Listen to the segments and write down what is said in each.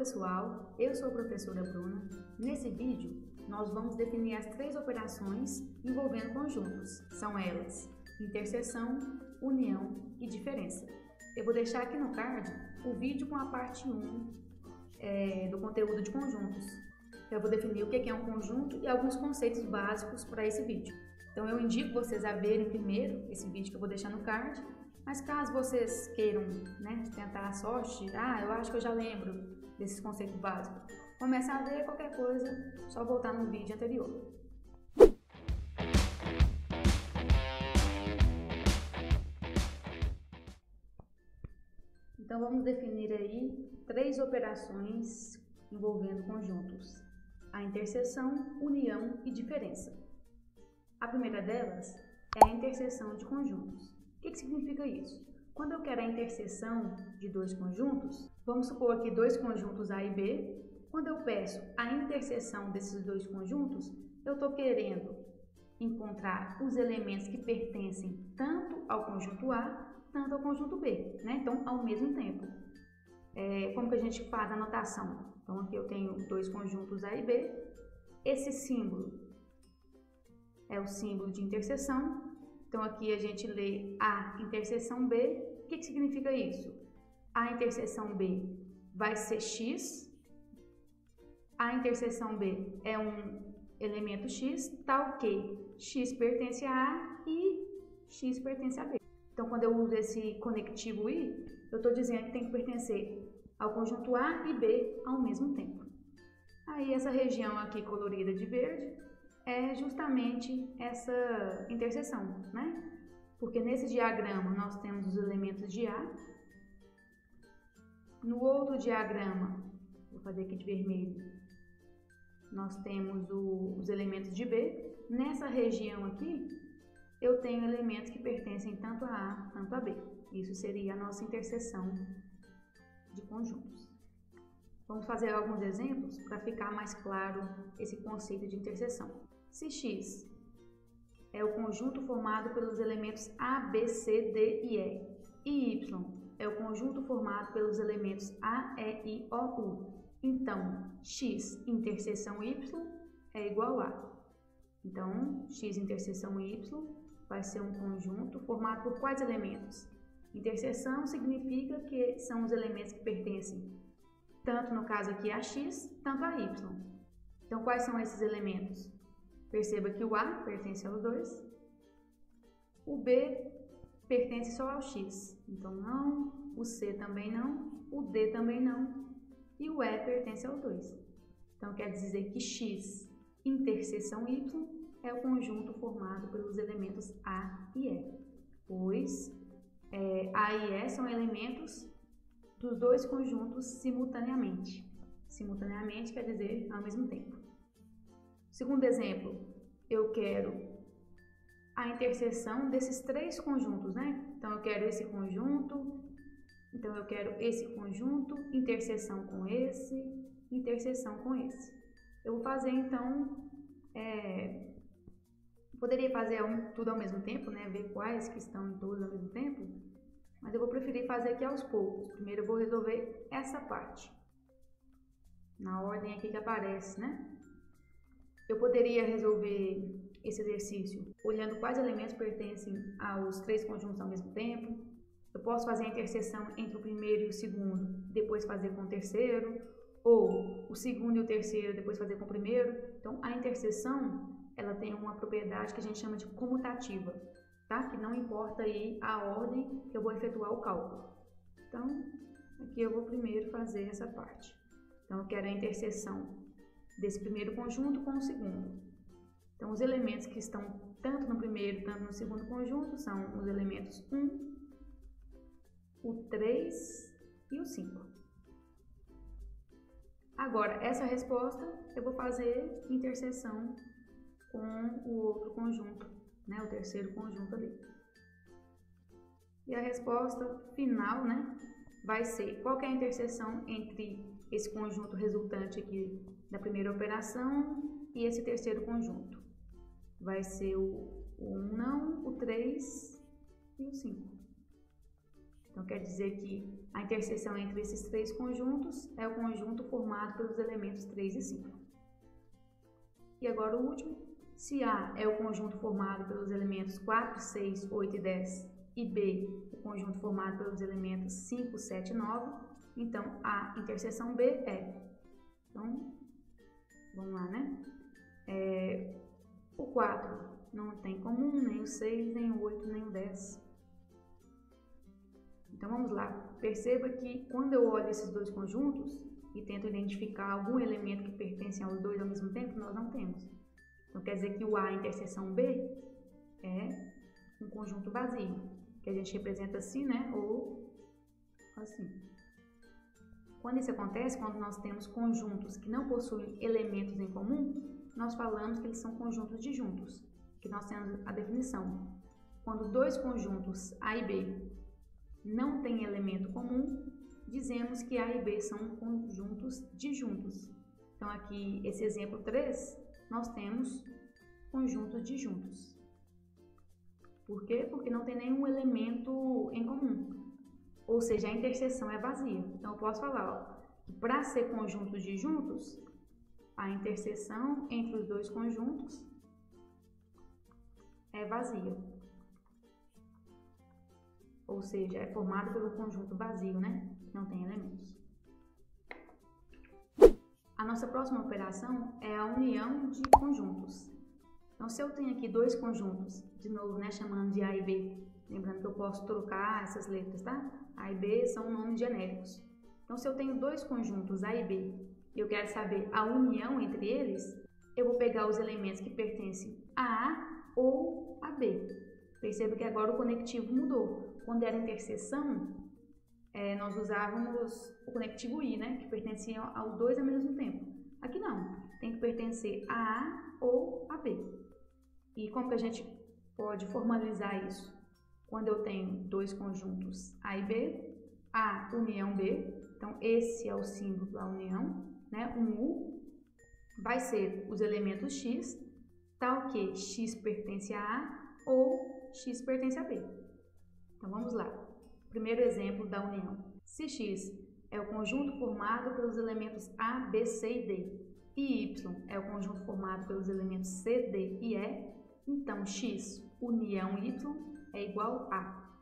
pessoal, eu sou a professora Bruna. Nesse vídeo, nós vamos definir as 3 operações envolvendo conjuntos. São elas: interseção, união e diferença. Eu vou deixar aqui no card o vídeo com a parte 1 do conteúdo de conjuntos. Eu vou definir o que é um conjunto e alguns conceitos básicos para esse vídeo. Então eu indico vocês a verem primeiro esse vídeo que eu vou deixar no card. Mas caso vocês queiram, tentar a sorte, eu acho que eu já lembro desses conceitos básicos, começa a ver qualquer coisa, só voltar no vídeo anterior. Então vamos definir aí 3 operações envolvendo conjuntos: a interseção, união e diferença. A primeira delas é a interseção de conjuntos. O que significa isso? Quando eu quero a interseção de 2 conjuntos, vamos supor aqui 2 conjuntos A e B. Quando eu peço a interseção desses 2 conjuntos, eu estou querendo encontrar os elementos que pertencem tanto ao conjunto A, tanto ao conjunto B, Então, ao mesmo tempo. Como que a gente faz a notação? Então, aqui eu tenho 2 conjuntos A e B. Esse símbolo é o símbolo de interseção. Então, aqui a gente lê A interseção B. O que significa isso? A interseção B vai ser X. A interseção B é um elemento X, tal que X pertence a A e X pertence a B. Então, quando eu uso esse conectivo I, eu estou dizendo que tem que pertencer ao conjunto A e B ao mesmo tempo. Aí, essa região aqui colorida de verde é justamente essa interseção, Porque nesse diagrama nós temos os elementos de A. No outro diagrama, vou fazer aqui de vermelho, nós temos os elementos de B. Nessa região aqui, eu tenho elementos que pertencem tanto a A, tanto a B. Isso seria a nossa interseção de conjuntos. Vamos fazer alguns exemplos para ficar mais claro esse conceito de interseção. Se X é o conjunto formado pelos elementos A, B, C, D e E, e Y é o conjunto formado pelos elementos A, E, I, O, U, então X interseção Y é igual a. Então, X interseção Y vai ser um conjunto formado por quais elementos? Interseção significa que são os elementos que pertencem, tanto no caso aqui a X, tanto a Y. Então, quais são esses elementos? Perceba que o A pertence aos 2, o B pertence só ao X, então não, o C também não, o D também não, e o E pertence aos 2. Então, quer dizer que X interseção Y é o conjunto formado pelos elementos A e E, pois A e E são elementos dos 2 conjuntos simultaneamente. Simultaneamente quer dizer ao mesmo tempo. Segundo exemplo, eu quero a interseção desses 3 conjuntos, Então, eu quero esse conjunto, então eu quero esse conjunto, interseção com esse, interseção com esse. Eu vou fazer, então, poderia fazer tudo ao mesmo tempo, ver quais que estão todos ao mesmo tempo, mas eu vou preferir fazer aqui aos poucos. Primeiro eu vou resolver essa parte, na ordem aqui que aparece, Eu poderia resolver esse exercício olhando quais elementos pertencem aos 3 conjuntos ao mesmo tempo. Eu posso fazer a interseção entre o primeiro e o segundo, depois fazer com o terceiro, ou o segundo e o terceiro, depois fazer com o primeiro. Então, a interseção, ela tem uma propriedade que a gente chama de comutativa, Que não importa aí a ordem que eu vou efetuar o cálculo. Então, aqui eu vou primeiro fazer essa parte. Então, eu quero a interseção desse primeiro conjunto com o segundo. Então, os elementos que estão tanto no primeiro, tanto no segundo conjunto são os elementos 1, o 3 e o 5. Agora, essa resposta eu vou fazer interseção com o outro conjunto, o terceiro conjunto ali. E a resposta final, vai ser qual que é a interseção entre esse conjunto resultante aqui da primeira operação e esse terceiro conjunto. Vai ser o 1 não, o 3 e o 5. Então, quer dizer que a interseção entre esses três conjuntos é o conjunto formado pelos elementos 3 e 5. E agora o último, se A é o conjunto formado pelos elementos 4, 6, 8 e 10, e B o conjunto formado pelos elementos 5, 7 e 9, então a interseção B é. Então, vamos lá, né? O 4 não tem comum, nem o 6, nem o 8, nem o 10. Então, vamos lá. Perceba que quando eu olho esses dois conjuntos e tento identificar algum elemento que pertence aos dois ao mesmo tempo, nós não temos. Então, quer dizer que o A interseção B é um conjunto vazio, que a gente representa assim, né? Ou assim. Quando isso acontece, quando nós temos conjuntos que não possuem elementos em comum, nós falamos que eles são conjuntos disjuntos, que nós temos a definição. Quando dois conjuntos A e B não têm elemento comum, dizemos que A e B são conjuntos disjuntos. Então, aqui, esse exemplo 3, nós temos conjuntos disjuntos. Por quê? Porque não tem nenhum elemento em comum. Ou seja, a interseção é vazia. Então, eu posso falar que para ser conjuntos disjuntos, a interseção entre os dois conjuntos é vazia. Ou seja, é formado pelo conjunto vazio, né? Não tem elementos. A nossa próxima operação é a união de conjuntos. Então, se eu tenho aqui dois conjuntos, de novo, né, chamando de A e B, lembrando que eu posso trocar essas letras, tá? A e B são nomes genéricos. Então, se eu tenho dois conjuntos A e B e eu quero saber a união entre eles, eu vou pegar os elementos que pertencem a A ou a B. Perceba que agora o conectivo mudou. Quando era interseção, nós usávamos o conectivo I, né, que pertencia aos dois ao mesmo tempo. Aqui não, tem que pertencer a A ou a B. E como que a gente pode formalizar isso? Quando eu tenho dois conjuntos A e B, A união B, então esse é o símbolo da união, né, um U, vai ser os elementos X, tal que X pertence a A ou X pertence a B. Então vamos lá. Primeiro exemplo da união. Se X é o conjunto formado pelos elementos A, B, C e D, e Y é o conjunto formado pelos elementos C, D e E, então X união Y é igual a.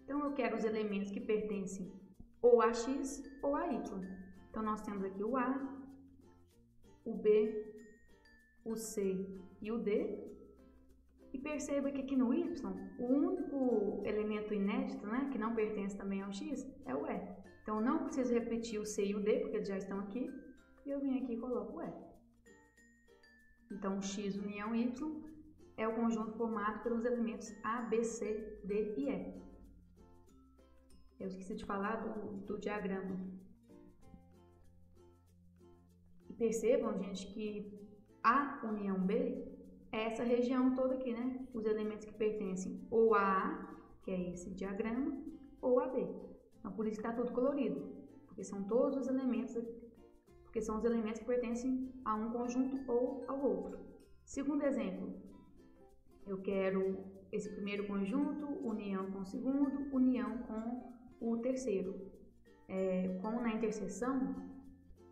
Então eu quero os elementos que pertencem ou a X ou a Y. Então nós temos aqui o A, o B, o C e o D. E perceba que aqui no Y, o único elemento inédito, né, que não pertence também ao X, é o E. Então, eu não preciso repetir o C e o D, porque eles já estão aqui, e eu venho aqui e coloco o E. Então, o X união Y é o conjunto formado pelos elementos A, B, C, D e E. Eu esqueci de falar do diagrama. E percebam, gente, que A união B é essa região toda aqui, né? Os elementos que pertencem ou a A, que é esse diagrama, ou a B. Então, por isso que está tudo colorido, porque são todos os elementos, porque são os elementos que pertencem a um conjunto ou ao outro. Segundo exemplo, eu quero esse primeiro conjunto, união com o segundo, união com o terceiro. Como na interseção,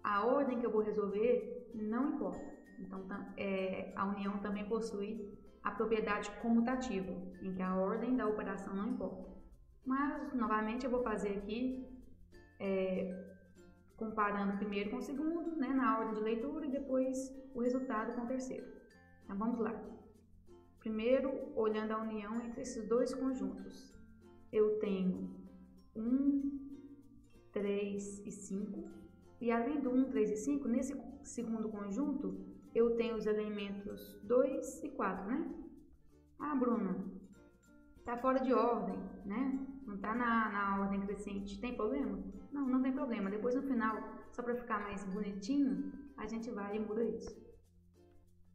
a ordem que eu vou resolver não importa. Então, a união também possui a propriedade comutativa, em que a ordem da operação não importa. Mas, novamente, eu vou fazer aqui, comparando o primeiro com o segundo, né, na ordem de leitura, e depois o resultado com o terceiro. Então, vamos lá. Primeiro, olhando a união entre esses dois conjuntos. Eu tenho 1, 3 e 5. E além do 1, 3 e 5, nesse segundo conjunto, eu tenho os elementos 2 e 4, né? Ah, Bruna, tá fora de ordem, né? Não tá na ordem crescente. Tem problema? Não, não tem problema. Depois, no final, só para ficar mais bonitinho, a gente vai e muda isso.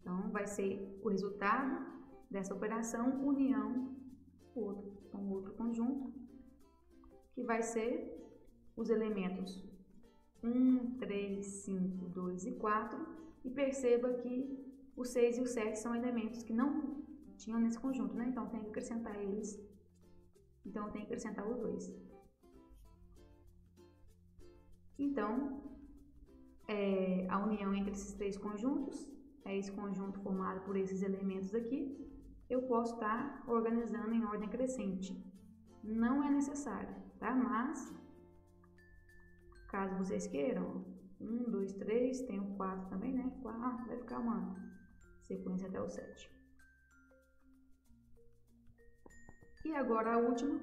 Então, vai ser o resultado dessa operação união com outro conjunto, que vai ser os elementos 1, 3, 5, 2 e 4. E perceba que o 6 e o 7 são elementos que não tinham nesse conjunto, né? Então, eu tenho que acrescentar eles. Então, eu tenho que acrescentar os dois. Então, a união entre esses três conjuntos é esse conjunto formado por esses elementos aqui. Eu posso estar organizando em ordem crescente. Não é necessário, tá? Mas, caso vocês queiram, 1, 2, 3, tem o 4 também, né? 4 vai ficar uma sequência até o 7. E agora a última,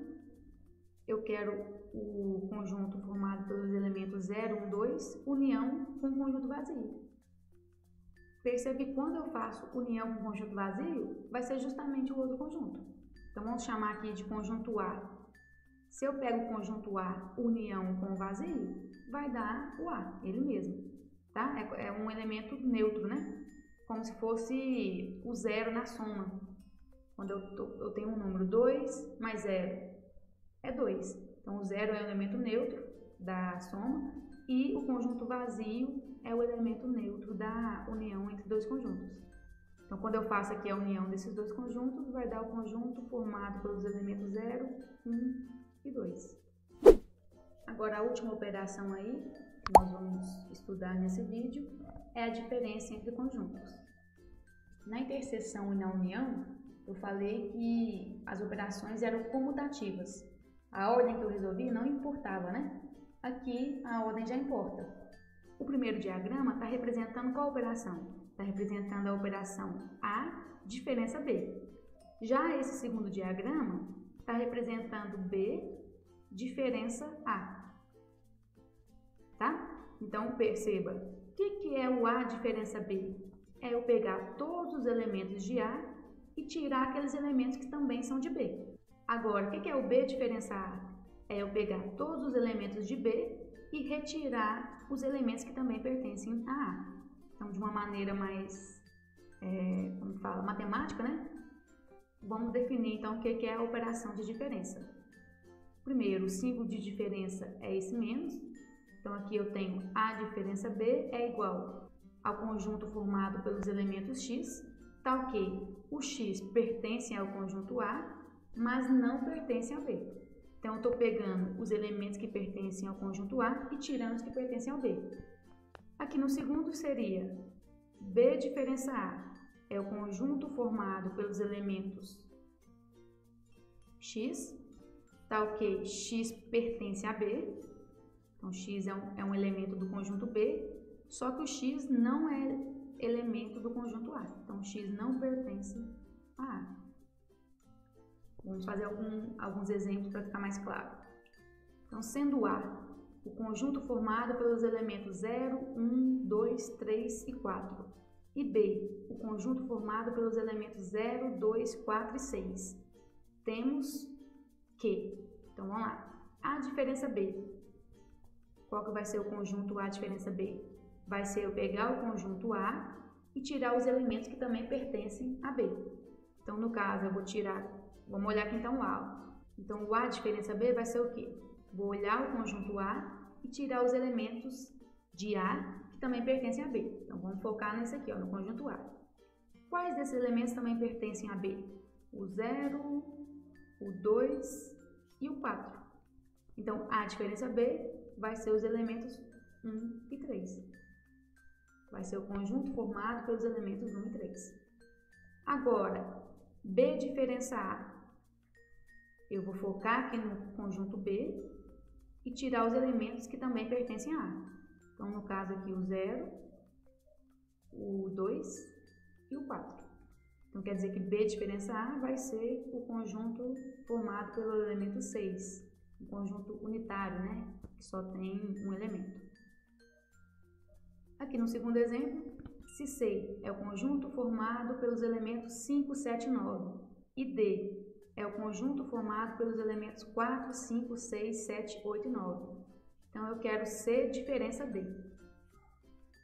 eu quero o conjunto formado pelos elementos 0, 1, 2, união com conjunto vazio. Percebe que quando eu faço união com conjunto vazio, vai ser justamente o outro conjunto. Então vamos chamar aqui de conjunto A. Se eu pego o conjunto A, união com o vazio, vai dar o A, ele mesmo, tá? É um elemento neutro, né? Como se fosse o zero na soma. Quando eu tenho um número 2 mais 0, é 2. Então o zero é o elemento neutro da soma e o conjunto vazio é o elemento neutro da união entre dois conjuntos. Então quando eu faço aqui a união desses dois conjuntos, vai dar o conjunto formado pelos elementos 0, 1 e 2. Agora a última operação aí, que nós vamos estudar nesse vídeo, é a diferença entre conjuntos. Na interseção e na união, eu falei que as operações eram comutativas. A ordem que eu resolvi não importava, né? Aqui a ordem já importa. O primeiro diagrama está representando qual operação? Está representando a operação A, diferença B. Já esse segundo diagrama está representando B, diferença A. Tá? Então perceba, o que é o A, diferença B? É eu pegar todos os elementos de A e tirar aqueles elementos que também são de B. Agora, o que é o B, diferença A? É eu pegar todos os elementos de B e retirar os elementos que também pertencem a A. Então, de uma maneira mais, como fala, matemática, né? Vamos definir, então, o que é a operação de diferença. Primeiro, o símbolo de diferença é esse menos. Então, aqui eu tenho A diferença B é igual ao conjunto formado pelos elementos X, tal que o X pertence ao conjunto A, mas não pertence a B. Então, eu estou pegando os elementos que pertencem ao conjunto A e tirando os que pertencem ao B. Aqui no segundo seria B diferença A é o conjunto formado pelos elementos X, tal que X pertence a B. Então, X é um elemento do conjunto B, só que o X não é elemento do conjunto A. Então, X não pertence a A. Vamos fazer alguns exemplos para ficar mais claro. Então, sendo A o conjunto formado pelos elementos 0, 1, 2, 3 e 4, e B o conjunto formado pelos elementos 0, 2, 4 e 6, temos que, então vamos lá, A diferença B. Qual que vai ser o conjunto A diferença B? Vai ser eu pegar o conjunto A e tirar os elementos que também pertencem a B. Então, no caso, eu vou tirar. Vamos olhar aqui então o A. Então, o A diferença B vai ser o quê? Vou olhar o conjunto A e tirar os elementos de A que também pertencem a B. Então, vamos focar nesse aqui, ó, no conjunto A. Quais desses elementos também pertencem a B? O 0, o 2 e o 4. Então, A diferença B vai ser os elementos 1 e 3. Vai ser o conjunto formado pelos elementos 1 e 3. Agora, B diferença A. Eu vou focar aqui no conjunto B e tirar os elementos que também pertencem a A. Então, no caso aqui, o 0, o 2 e o 4. Então, quer dizer que B diferença A vai ser o conjunto formado pelo elemento 6. Um conjunto unitário, né? Que só tem um elemento. Aqui no segundo exemplo, se C é o conjunto formado pelos elementos 5, 7 e 9 e D é o conjunto formado pelos elementos 4, 5, 6, 7, 8 e 9. Então, eu quero C diferença D.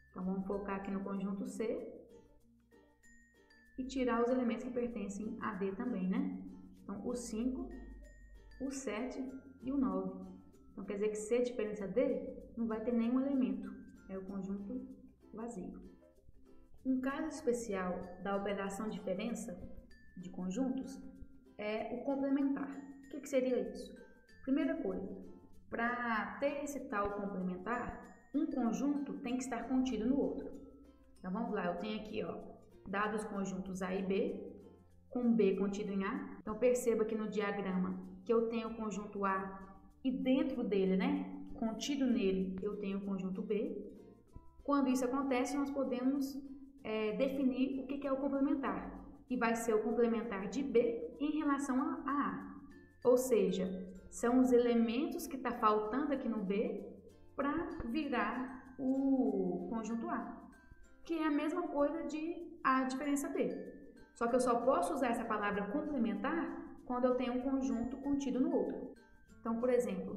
Então, vamos focar aqui no conjunto C e tirar os elementos que pertencem a D também, né? Então, o 5, o 7 e o 9. Então, quer dizer que C diferença D não vai ter nenhum elemento. É o conjunto vazio. Um caso especial da operação diferença de conjuntos é o complementar. O que seria isso? Primeira coisa, para ter esse tal complementar, um conjunto tem que estar contido no outro. Então vamos lá, eu tenho aqui, ó, dados conjuntos A e B, com B contido em A. Então perceba que no diagrama que eu tenho o conjunto A e dentro dele, né, contido nele, eu tenho o conjunto B. Quando isso acontece, nós podemos definir o que é o complementar. E vai ser o complementar de B em relação a A. Ou seja, são os elementos que está faltando aqui no B para virar o conjunto A, que é a mesma coisa de A diferença B. Só que eu só posso usar essa palavra complementar quando eu tenho um conjunto contido no outro. Então, por exemplo,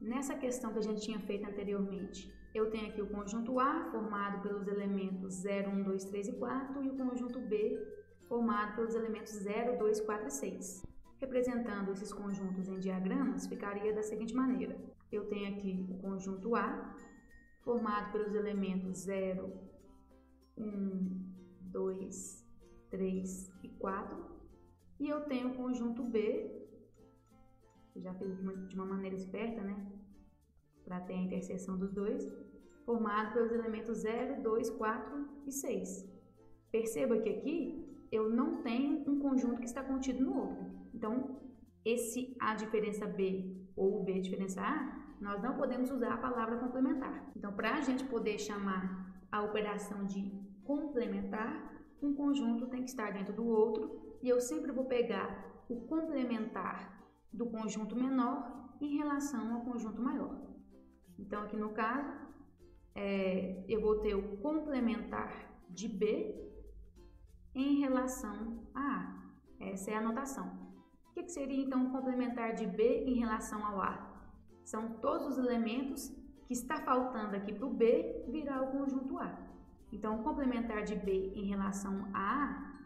nessa questão que a gente tinha feito anteriormente, eu tenho aqui o conjunto A formado pelos elementos 0, 1, 2, 3 e 4 e o conjunto B formado pelos elementos 0, 2, 4 e 6. Representando esses conjuntos em diagramas, ficaria da seguinte maneira. Eu tenho aqui o conjunto A, formado pelos elementos 0, 1, 2, 3 e 4. E eu tenho o conjunto B, que já fiz de uma maneira esperta, né? Para ter a interseção dos dois, formado pelos elementos 0, 2, 4 e 6. Perceba que aqui eu não tenho um conjunto que está contido no outro. Então, esse A diferença B ou B diferença A, nós não podemos usar a palavra complementar. Então, para a gente poder chamar a operação de complementar, um conjunto tem que estar dentro do outro e eu sempre vou pegar o complementar do conjunto menor em relação ao conjunto maior. Então, aqui no caso, eu vou ter o complementar de B em relação a A. Essa é a notação. O que seria então o complementar de B em relação ao A? São todos os elementos que está faltando aqui para o B virar o conjunto A. Então, o complementar de B em relação a A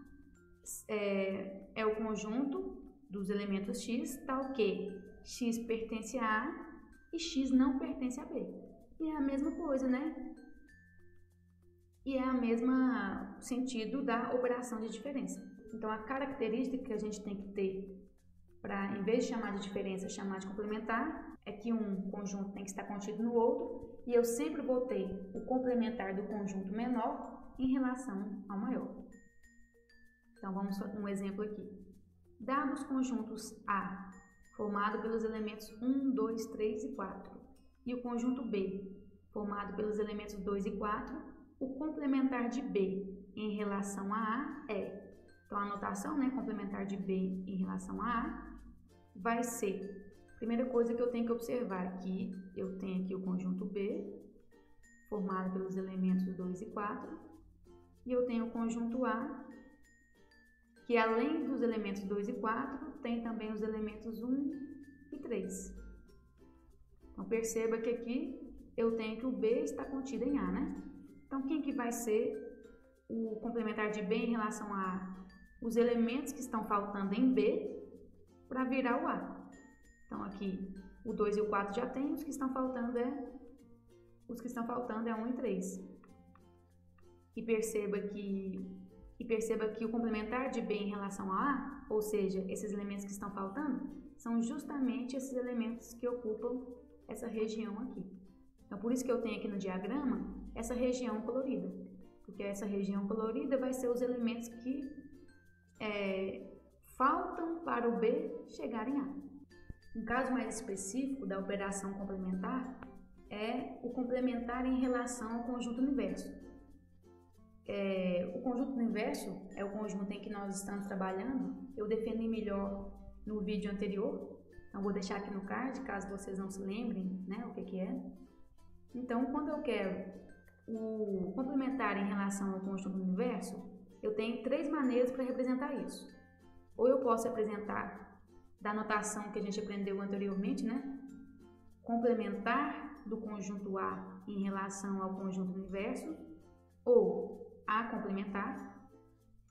é o conjunto dos elementos X, tal que X pertence a A e X não pertence a B. E é a mesma coisa, né? E é a mesma sentido da operação de diferença. Então, a característica que a gente tem que ter para, em vez de chamar de diferença, chamar de complementar, é que um conjunto tem que estar contido no outro e eu sempre vou ter o complementar do conjunto menor em relação ao maior. Então, vamos para um exemplo aqui. Dados os conjuntos A, formado pelos elementos 1, 2, 3 e 4, e o conjunto B, formado pelos elementos 2 e 4, o complementar de B em relação a A é, então a notação, né, complementar de B em relação a A, vai ser, primeira coisa que eu tenho que observar aqui, eu tenho aqui o conjunto B, formado pelos elementos 2 e 4, e eu tenho o conjunto A, que além dos elementos 2 e 4, tem também os elementos 1 e 3. Então, perceba que aqui eu tenho que o B está contido em A, né? Então, quem que vai ser o complementar de B em relação a A? Os elementos que estão faltando em B para virar o A. Então, aqui, o 2 e o 4 já tem, os que estão faltando é 1 e 3. E perceba que o complementar de B em relação a A, ou seja, esses elementos que estão faltando, são justamente esses elementos que ocupam essa região aqui. Então, por isso que eu tenho aqui no diagrama essa região colorida, porque essa região colorida vai ser os elementos que faltam para o B chegar em A. Um caso mais específico da operação complementar é o complementar em relação ao conjunto universo. O conjunto universo é o conjunto em que nós estamos trabalhando. Eu defini melhor no vídeo anterior, então vou deixar aqui no card, caso vocês não se lembrem, né, o que é. Então, quando eu quero o complementar em relação ao conjunto universo, eu tenho 3 maneiras para representar isso. Ou eu posso representar da notação que a gente aprendeu anteriormente, né? Complementar do conjunto A em relação ao conjunto universo, ou A complementar.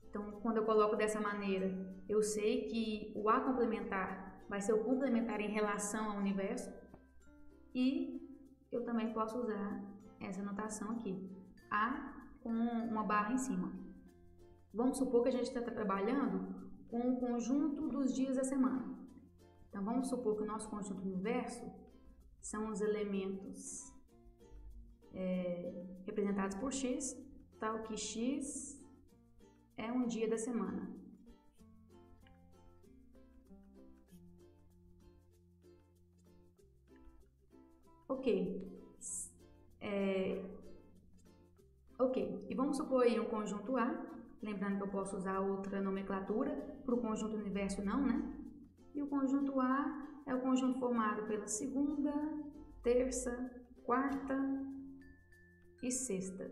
Então, quando eu coloco dessa maneira, eu sei que o A complementar vai ser o complementar em relação ao universo, e eu também posso usar essa notação aqui, A com uma barra em cima. Vamos supor que a gente está trabalhando com o conjunto dos dias da semana. Então, vamos supor que o nosso conjunto universo são os elementos representados por x, tal que x é um dia da semana. Ok. E vamos supor aí um conjunto A, lembrando que eu posso usar outra nomenclatura, para o conjunto universo não, né? E o conjunto A é o conjunto formado pela segunda, terça, quarta e sexta.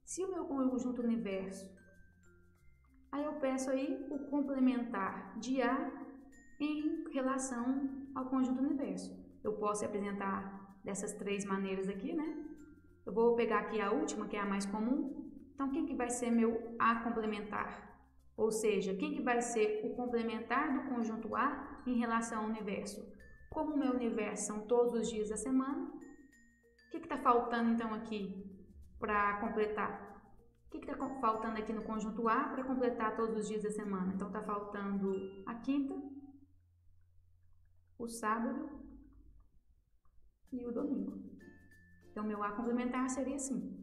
Se o meu conjunto universo, aí eu peço aí o complementar de A em relação ao conjunto universo. Eu posso representar dessas três maneiras aqui, né? Eu vou pegar aqui a última, que é a mais comum. Então, quem que vai ser meu A complementar? Ou seja, quem que vai ser o complementar do conjunto A em relação ao universo? Como o meu universo são todos os dias da semana, o que está faltando então aqui para completar? O que está faltando aqui no conjunto A para completar todos os dias da semana? Então, está faltando a quinta, o sábado e o domingo. Então, meu A complementar seria assim.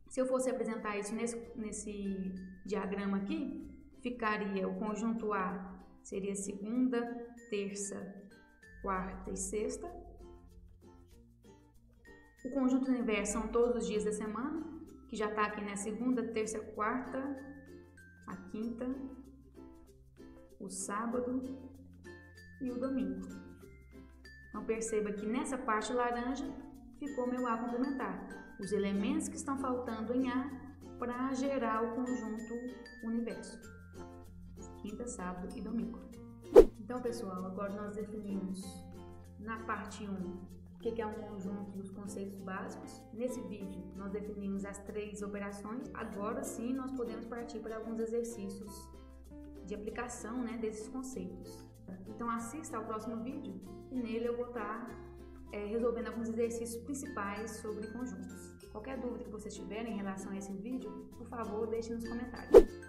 Se eu fosse apresentar isso nesse diagrama aqui, ficaria o conjunto A, seria segunda, terça, quarta e sexta. O conjunto universo são todos os dias da semana, que já está aqui, né? Segunda, terça, quarta, a quinta, o sábado e o domingo. Então, perceba que nessa parte laranja ficou meu A complementar. Os elementos que estão faltando em A para gerar o conjunto universo. Quinta, sábado e domingo. Então, pessoal, agora nós definimos na parte 1 o que é um conjunto e os conceitos básicos. Nesse vídeo, nós definimos as 3 operações. Agora sim, nós podemos partir para alguns exercícios de aplicação, né, desses conceitos. Então, assista ao próximo vídeo e nele eu vou estar resolvendo alguns exercícios principais sobre conjuntos. Qualquer dúvida que vocês tiverem em relação a esse vídeo, por favor, deixe nos comentários.